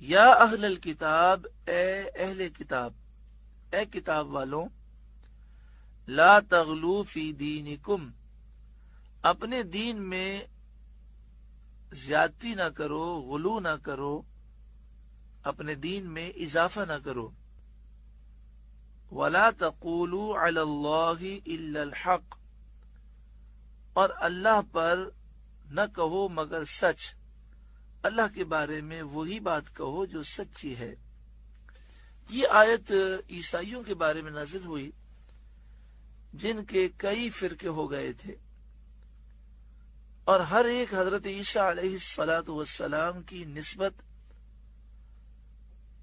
یا اہل الکتاب، اے اہل کتاب، اے کتاب والوں، لا تغلو فی دینکم، اپنے دین میں زیادتی نہ کرو، غلو نہ کرو، اپنے دین میں اضافہ نہ کرو. ولا تقولوا علی اللہ الا الحق، اور اللہ پر نہ کہو مگر سچ، اللہ کے بارے میں وہی بات کہو جو سچی ہے. یہ آیت عیسائیوں کے بارے میں نازل ہوئی جن کے کئی فرقے ہو گئے تھے، اور ہر ایک حضرت عیسیٰ علیہ السلام کی نسبت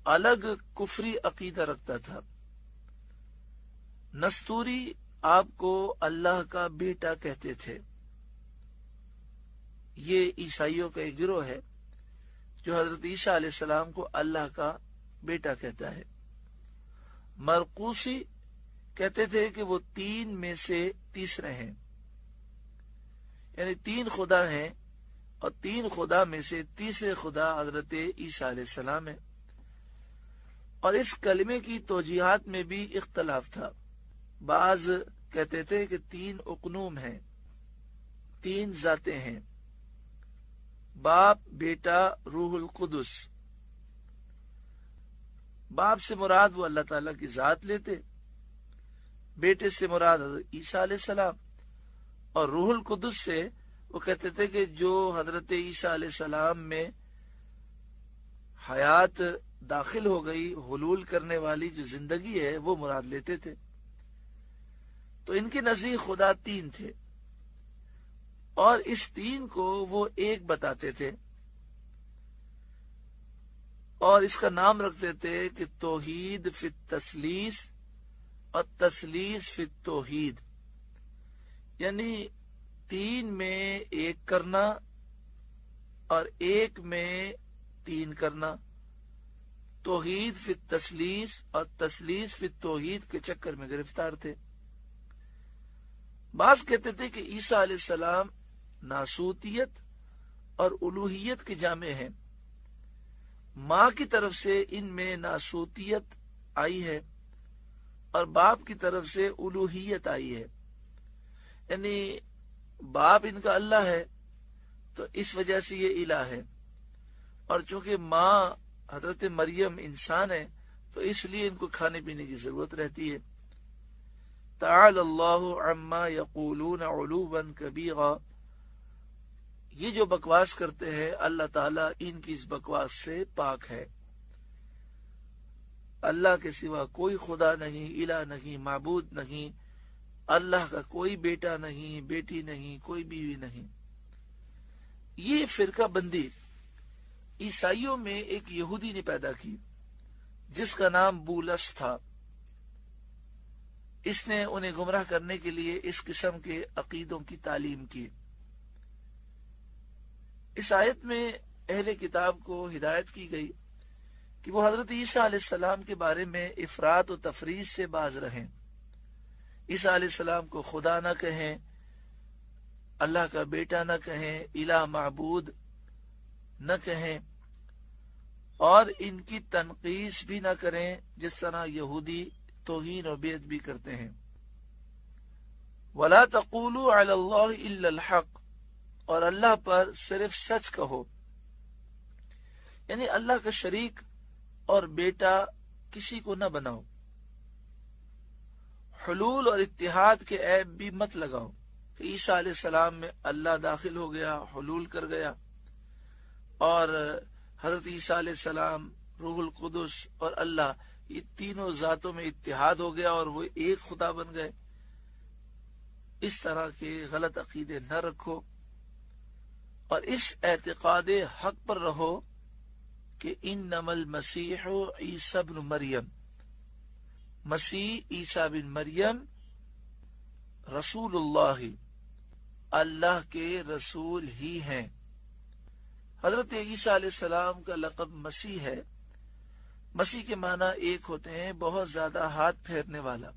الگ کفری عقیدہ رکھتا تھا. نستوری آپ کو اللہ کا بیٹا کہتے تھے. یہ عیسائیوں کا ایک گروہ ہے جو حضرت عیسیٰ علیہ السلام کو اللہ کا بیٹا کہتا ہے. مرقوسی کہتے تھے کہ وہ تین میں سے تیسرے ہیں، یعنی تین خدا ہیں، اور تین خدا میں سے تیسرے خدا حضرت عیسیٰ علیہ السلام ہے. اور اس کلمے کی توجیہات میں بھی اختلاف تھا. بعض کہتے تھے کہ تین اقنوم ہیں، تین ذاتیں ہیں، باپ، بیٹا، روح القدس. باپ سے مراد وہ اللہ تعالیٰ کی ذات لیتے، بیٹے سے مراد حضرت عیسیٰ علیہ السلام، اور روح القدس سے وہ کہتے تھے کہ جو حضرت عیسیٰ علیہ السلام میں حیات داخل ہو گئی، حلول کرنے والی جو زندگی ہے وہ مراد لیتے تھے. تو ان کے نزدیک خدا تین تھے، اور اس تین کو وہ ایک بتاتے تھے، اور اس کا نام رکھتے تھے کہ توحید فی التثلیث اور تثلیث فی التوحید، یعنی تین میں ایک کرنا اور ایک میں تین کرنا. توحید فی التثلیث اور تثلیث فی التوحید کے چکر میں گرفتار تھے. بعض کہتے تھے کہ عیسیٰ علیہ السلام ناسوتیت اور الوہیت کے جامع ہیں. ماں کی طرف سے ان میں ناسوتیت آئی ہے اور باپ کی طرف سے الوہیت آئی ہے، یعنی باپ ان کا اللہ ہے تو اس وجہ سے یہ الہ ہے، اور چونکہ ماں حضرت مریم انسان ہے تو اس لیے ان کو کھانے پینے کی ضرورت رہتی ہے. تعالی اللہ عما یقولون علوا کبیرا، یہ جو بکواس کرتے ہیں اللہ تعالیٰ ان کی اس بکواس سے پاک ہے. اللہ کے سوا کوئی خدا نہیں، الہ نہیں، معبود نہیں. اللہ کا کوئی بیٹا نہیں، بیٹی نہیں، کوئی بیوی نہیں. یہ فرقہ بندی عیسائیوں میں ایک یہودی نے پیدا کی جس کا نام بولس تھا. اس نے انہیں گمراہ کرنے کے لیے اس قسم کے عقیدوں کی تعلیم کی. اس آیت میں اہل کتاب کو ہدایت کی گئی کہ وہ حضرت عیسیٰ علیہ السلام کے بارے میں افراط و تفریط سے باز رہیں. عیسیٰ علیہ السلام کو خدا نہ کہیں، اللہ کا بیٹا نہ کہیں، الہ معبود نہ کہیں، اور ان کی تنقیص بھی نہ کریں جس طرح یہودی توہین و بیعت بھی کرتے ہیں. وَلَا تَقُولُوا عَلَى اللَّهِ إِلَّا الْحَقِّ، اور اللہ پر صرف سچ کہو، یعنی اللہ کا شریک اور بیٹا کسی کو نہ بناؤ. حلول اور اتحاد کے عیب بھی مت لگاؤ کہ عیسیٰ علیہ السلام میں اللہ داخل ہو گیا، حلول کر گیا، اور حضرت عیسیٰ علیہ السلام، روح القدس اور اللہ، یہ تینوں ذاتوں میں اتحاد ہو گیا اور وہ ایک خدا بن گئے. اس طرح کے غلط عقیدے نہ رکھو، اور اس اعتقاد حق پر رہو کہ انما المسیح عیسی بن مریم، مسیح عیسیٰ بن مریم رسول اللہ، اللہ کے رسول ہی ہیں. حضرت عیسیٰ علیہ السلام کا لقب مسیح ہے. مسیح کے معنی ایک ہوتے ہیں بہت زیادہ ہاتھ پھیرنے والا.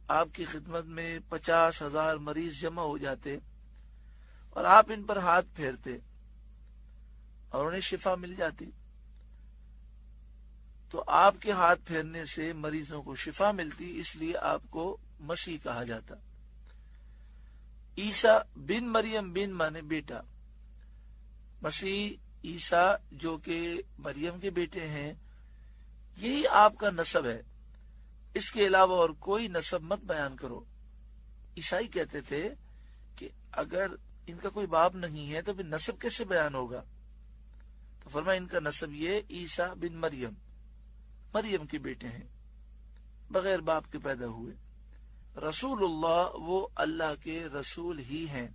آپ کی خدمت میں 50,000 مریض جمع ہو جاتے اور آپ ان پر ہاتھ پھیرتے اور انہیں شفا مل جاتی. تو آپ کے ہاتھ پھیرنے سے مریضوں کو شفا ملتی، اس لیے آپ کو مسیح کہا جاتا۔ عیسیٰ بن مریم، بن مانے بیٹا، مسیح عیسیٰ جو کہ مریم کے بیٹے ہیں، یہی آپ کا نسب ہے، اس کے علاوہ اور کوئی نسب مت بیان کرو۔ عیسائی کہتے تھے کہ اگر ان کا کوئی باپ نہیں ہے تو پھر نسب کیسے بیان ہوگا؟ تو فرمایا ان کا نسب یہ عیسیٰ بن مریم، مریم کے بیٹے ہیں، بغیر باپ کے پیدا ہوئے۔ رسول اللہ، وہ اللہ کے رسول ہی ہیں،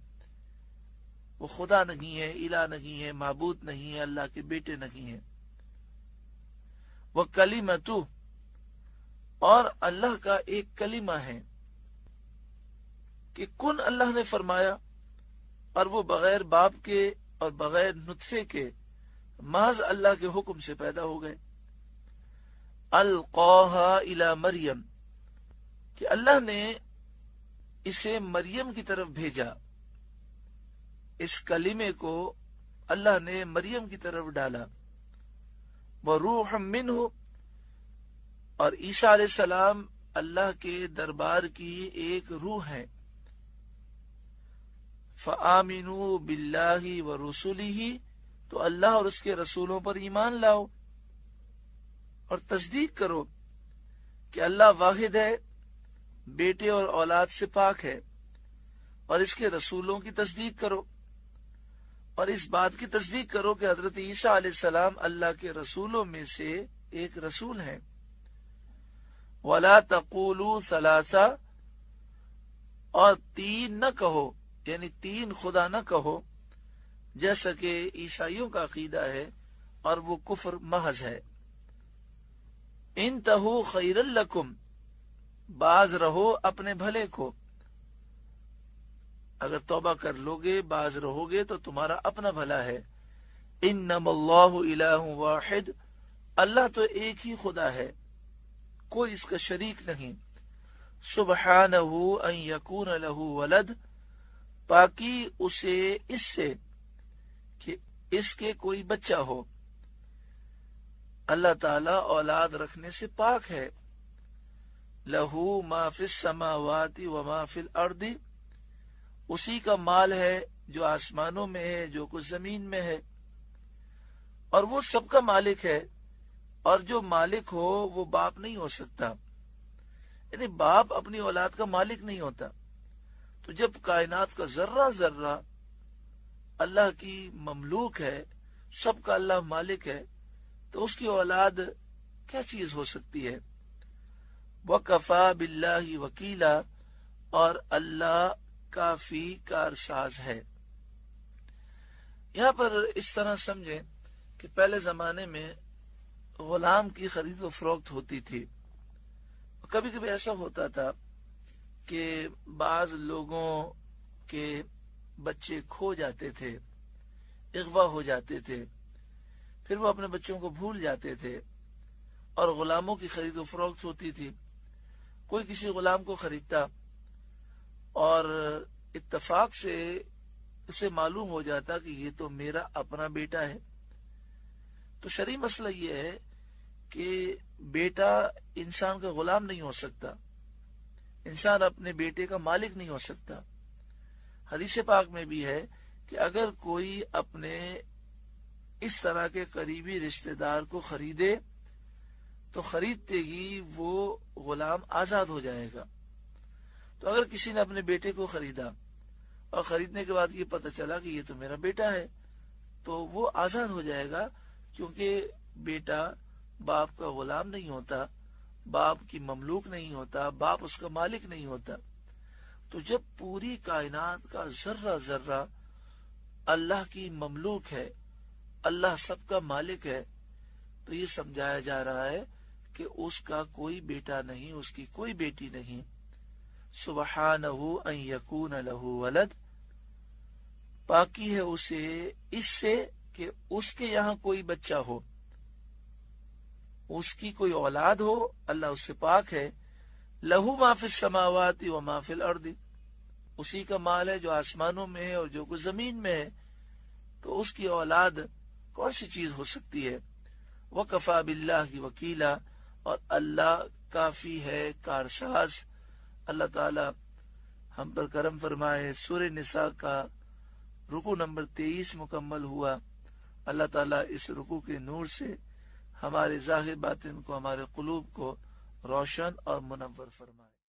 وہ خدا نہیں ہے، الہ نہیں ہے، معبود نہیں ہے، اللہ کے بیٹے نہیں ہیں۔ وہ کلمۃ، اور اللہ کا ایک کلمہ ہے کہ کن اللہ نے فرمایا، اور وہ بغیر باپ کے اور بغیر نطفے کے محض اللہ کے حکم سے پیدا ہو گئے۔ القاہا الی مریم، کہ اللہ نے اسے مریم کی طرف بھیجا، اس کلمے کو اللہ نے مریم کی طرف ڈالا۔ وروح منہ، اور عیسیٰ علیہ السلام اللہ کے دربار کی ایک روح ہے۔ فآمنوا باللہ ورسلہ، تو اللہ اور اس کے رسولوں پر ایمان لاؤ اور تصدیق کرو کہ اللہ واحد ہے، بیٹے اور اولاد سے پاک ہے، اور اس کے رسولوں کی تصدیق کرو، اور اس بات کی تصدیق کرو کہ حضرت عیسیٰ علیہ السلام اللہ کے رسولوں میں سے ایک رسول ہیں۔ وَلَا تَقُولُوا ثَلَاثَةً، اور تین نہ کہو، یعنی تین خدا نہ کہو، جیسا کہ عیسائیوں کا عقیدہ ہے، اور وہ کفر محض ہے۔ انتہوا خیرا لکم، باز رہو اپنے بھلے کو، اگر توبہ کر لوگے، باز رہو گے تو تمہارا اپنا بھلا ہے۔ انما اللہ الہ واحد، اللہ تو ایک ہی خدا ہے، کوئی اس کا شریک نہیں۔ سبحانہ ان یکون لہ ولد، پاکی اسے اس سے کہ اس کے کوئی بچہ ہو، اللہ تعالی اولاد رکھنے سے پاک ہے۔ لہو ما فی السماوات وما فی الارض، اسی کا مال ہے جو آسمانوں میں ہے، جو کچھ زمین میں ہے، اور وہ سب کا مالک ہے، اور جو مالک ہو وہ باپ نہیں ہو سکتا، یعنی باپ اپنی اولاد کا مالک نہیں ہوتا۔ تو جب کائنات کا ذرہ ذرہ اللہ کی مملوک ہے، سب کا اللہ مالک ہے، تو اس کی اولاد کیا چیز ہو سکتی ہے؟ وَكَفَى بِاللَّهِ وَكِيلًا، اور اللہ کافی کارساز ہے۔ یہاں پر اس طرح سمجھیں کہ پہلے زمانے میں غلام کی خرید و فروخت ہوتی تھی، کبھی کبھی ایسا ہوتا تھا کہ بعض لوگوں کے بچے کھو جاتے تھے، اغوا ہو جاتے تھے، پھر وہ اپنے بچوں کو بھول جاتے تھے، اور غلاموں کی خرید و فروخت ہوتی تھی۔ کوئی کسی غلام کو خریدتا اور اتفاق سے اسے معلوم ہو جاتا کہ یہ تو میرا اپنا بیٹا ہے، تو شرعی مسئلہ یہ ہے کہ بیٹا انسان کا غلام نہیں ہو سکتا، انسان اپنے بیٹے کا مالک نہیں ہو سکتا۔ حدیث پاک میں بھی ہے کہ اگر کوئی اپنے اس طرح کے قریبی رشتہ دار کو خریدے تو خریدتے ہی وہ غلام آزاد ہو جائے گا۔ تو اگر کسی نے اپنے بیٹے کو خریدا اور خریدنے کے بعد یہ پتہ چلا کہ یہ تو میرا بیٹا ہے، تو وہ آزاد ہو جائے گا، کیونکہ بیٹا باپ کا غلام نہیں ہوتا، باپ کی مملوک نہیں ہوتا، باپ اس کا مالک نہیں ہوتا۔ تو جب پوری کائنات کا ذرہ ذرہ اللہ کی مملوک ہے، اللہ سب کا مالک ہے، تو یہ سمجھایا جا رہا ہے کہ اس کا کوئی بیٹا نہیں، اس کی کوئی بیٹی نہیں۔ سبحانہ ان یکون لہ ولد، پاکی ہے اسے اس سے کہ اس کے یہاں کوئی بچہ ہو، اس کی کوئی اولاد ہو، اللہ اس سے پاک ہے۔ لہو ما فی السماوات وما فی الارض، اسی کا مال ہے جو آسمانوں میں ہے اور جو کچھ زمین میں ہے، تو اس کی اولاد کون سی چیز ہو سکتی ہے؟ وکفا باللہ وکیلا، اور اللہ کافی ہے کارساز۔ اللہ تعالی ہم پر کرم فرمائے۔ سورہ نساء کا رکوع نمبر 23 مکمل ہوا۔ اللہ تعالیٰ اس رکوع کے نور سے ہمارے ظاہر باطن کو، ہمارے قلوب کو روشن اور منور فرمائے۔